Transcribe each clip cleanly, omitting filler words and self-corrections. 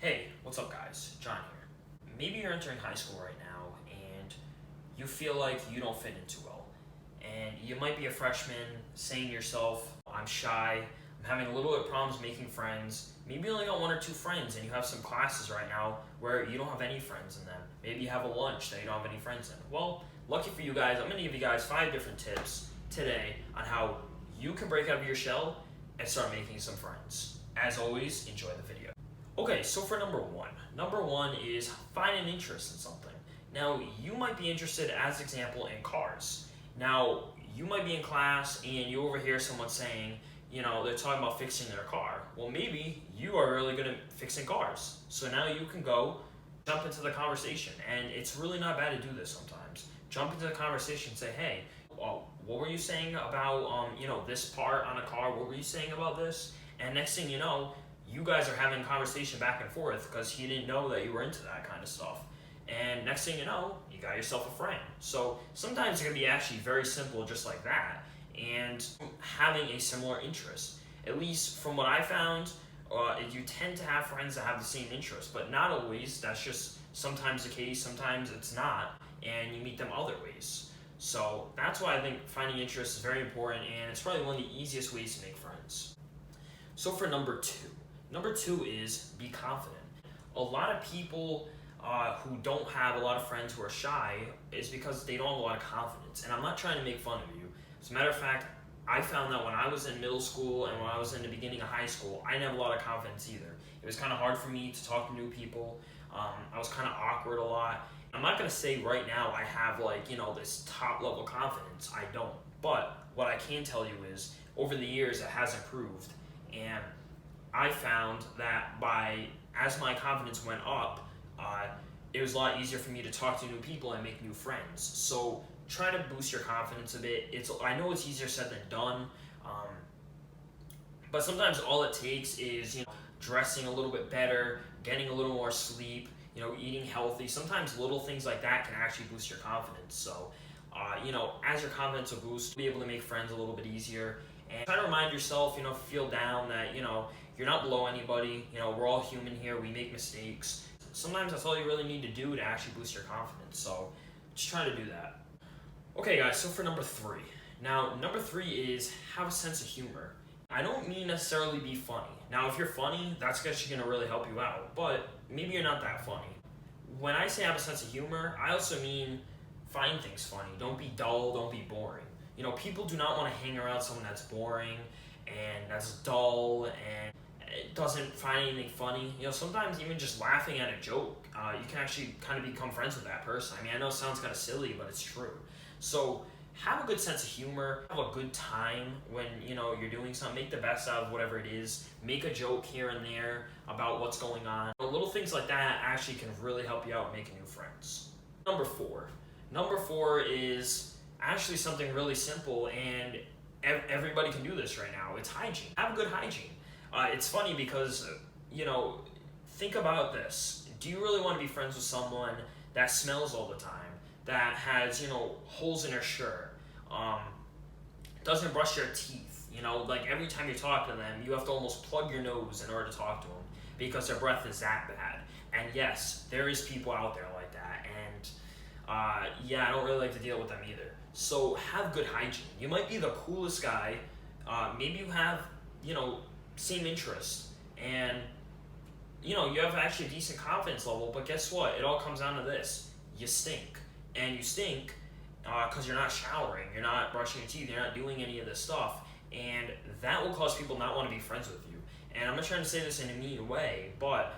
Hey, what's up guys? John here. Maybe you're entering high school right now and you feel like you don't fit in too well. And you might be a freshman saying to yourself, I'm shy, I'm having a little bit of problems making friends. Maybe you only got one or two friends and you have some classes right now where you don't have any friends in them. Maybe you have a lunch that you don't have any friends in. Well, lucky for you guys, I'm going to give you guys 5 different tips today on how you can break out of your shell and start making some friends. As always, enjoy the video. Okay, so for number one is find an interest in something. Now, you might be interested, as example, in cars. Now, you might be in class and you overhear someone saying, they're talking about fixing their car. Well, maybe you are really good at fixing cars. So now you can go jump into the conversation, and it's really not bad to do this sometimes. Jump into the conversation and say, hey, what were you saying about, this part on a car? What were you saying about this? And next thing you know, you guys are having a conversation back and forth because he didn't know that you were into that kind of stuff. And next thing you know, you got yourself a friend. So sometimes it can be actually very simple just like that, and having a similar interest. At least from what I found, you tend to have friends that have the same interest, but not always. That's just sometimes the case, sometimes it's not, and you meet them other ways. So that's why I think finding interest is very important, and it's probably one of the easiest ways to make friends. So for number two is be confident. A lot of people who don't have a lot of friends who are shy is because they don't have a lot of confidence. And I'm not trying to make fun of you. As a matter of fact, I found that when I was in middle school and when I was in the beginning of high school, I didn't have a lot of confidence either. It was kind of hard for me to talk to new people. I was kind of awkward a lot. I'm not going to say right now I have this top level confidence. I don't. But what I can tell you is over the years it has improved. And I found that as my confidence went up, it was a lot easier for me to talk to new people and make new friends. So try to boost your confidence a bit. I know it's easier said than done, but sometimes all it takes is dressing a little bit better, getting a little more sleep, eating healthy. Sometimes little things like that can actually boost your confidence. So as your confidence will boost, you'll be able to make friends a little bit easier. And try to remind yourself, if you feel down, that you're not below anybody. We're all human here. We make mistakes. Sometimes that's all you really need to do to actually boost your confidence. So just try to do that. Okay, guys. So for number 3. Now, number 3 is have a sense of humor. I don't mean necessarily be funny. Now, if you're funny, that's actually going to really help you out. But maybe you're not that funny. When I say have a sense of humor, I also mean find things funny. Don't be dull. Don't be boring. People do not want to hang around someone that's boring and that's dull and doesn't find anything funny. Sometimes even just laughing at a joke, you can actually kind of become friends with that person. I know it sounds kind of silly, but it's true. So have a good sense of humor, have a good time when you're doing something. Make the best out of whatever it is. Make a joke here and there about what's going on. Little things like that actually can really help you out making new friends. Number 4 is actually something really simple, and everybody can do this right now. It's hygiene. Have a good hygiene. It's funny because, think about this. Do you really want to be friends with someone that smells all the time, that has, holes in their shirt, doesn't brush their teeth, like every time you talk to them, you have to almost plug your nose in order to talk to them because their breath is that bad? And yes, there is people out there like that, and I don't really like to deal with them either. So have good hygiene. You might be the coolest guy. Maybe you have, same interests, and you have actually a decent confidence level. But guess what? It all comes down to this: you stink, and you stink because you're not showering, you're not brushing your teeth, you're not doing any of this stuff, and that will cause people not want to be friends with you. And I'm not trying to say this in a mean way, but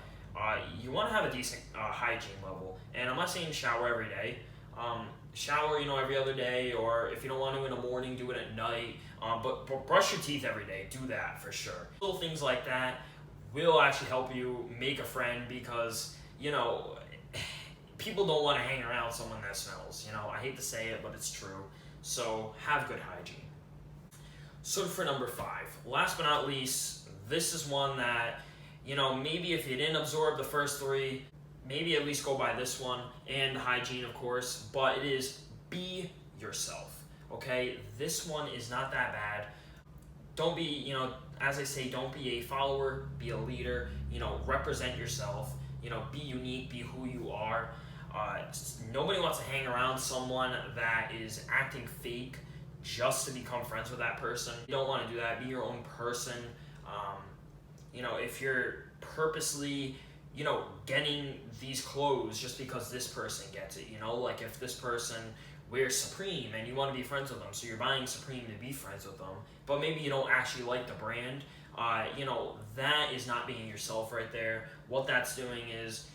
you want to have a decent hygiene level. And I'm not saying shower every day. Shower, every other day, or if you don't want to in the morning, do it at night. But brush your teeth every day. Do that for sure. Little things like that will actually help you make a friend because, people don't want to hang around someone that smells. I hate to say it, but it's true. So have good hygiene. So for number 5, last but not least, this is one that, maybe if you didn't absorb the first 3, maybe at least go by this one, and hygiene, of course, but it is be yourself, okay? This one is not that bad. don't be, as I say, don't be a follower, be a leader. Represent yourself. Be unique, be who you are. Nobody wants to hang around someone that is acting fake just to become friends with that person. You don't want to do that. Be your own person. If you're purposely, getting these clothes just because this person gets it, like if this person wears Supreme and you want to be friends with them, so you're buying Supreme to be friends with them, but maybe you don't actually like the brand, that is not being yourself right there. What that's doing is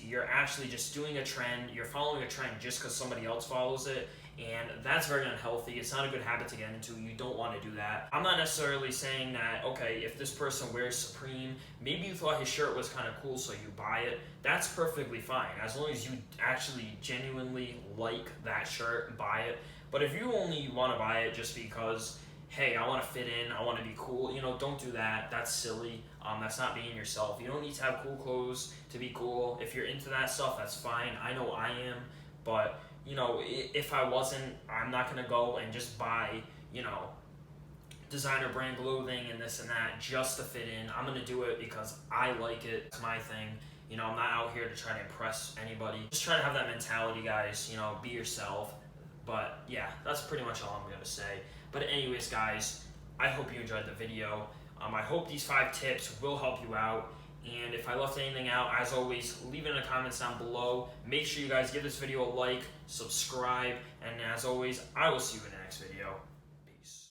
you're actually just doing a trend, you're following a trend just because somebody else follows it, and that's very unhealthy. It's not a good habit to get into. You don't want to do that. I'm not necessarily saying that, okay, if this person wears Supreme, maybe you thought his shirt was kind of cool so you buy it, that's perfectly fine, as long as you actually genuinely like that shirt, buy it. But if you only want to buy it just because, hey, I want to fit in, I want to be cool, don't do that. That's silly. That's not being yourself. You don't need to have cool clothes to be cool. If you're into that stuff, that's fine. I know I am, but if I wasn't, I'm not going to go and just buy, designer brand clothing and this and that just to fit in. I'm going to do it because I like it. It's my thing. I'm not out here to try to impress anybody. Just try to have that mentality, guys. Be yourself. But yeah, that's pretty much all I'm going to say. But anyways, guys, I hope you enjoyed the video. I hope these 5 tips will help you out. And if I left anything out, as always, leave it in the comments down below. Make sure you guys give this video a like, subscribe, and as always, I will see you in the next video.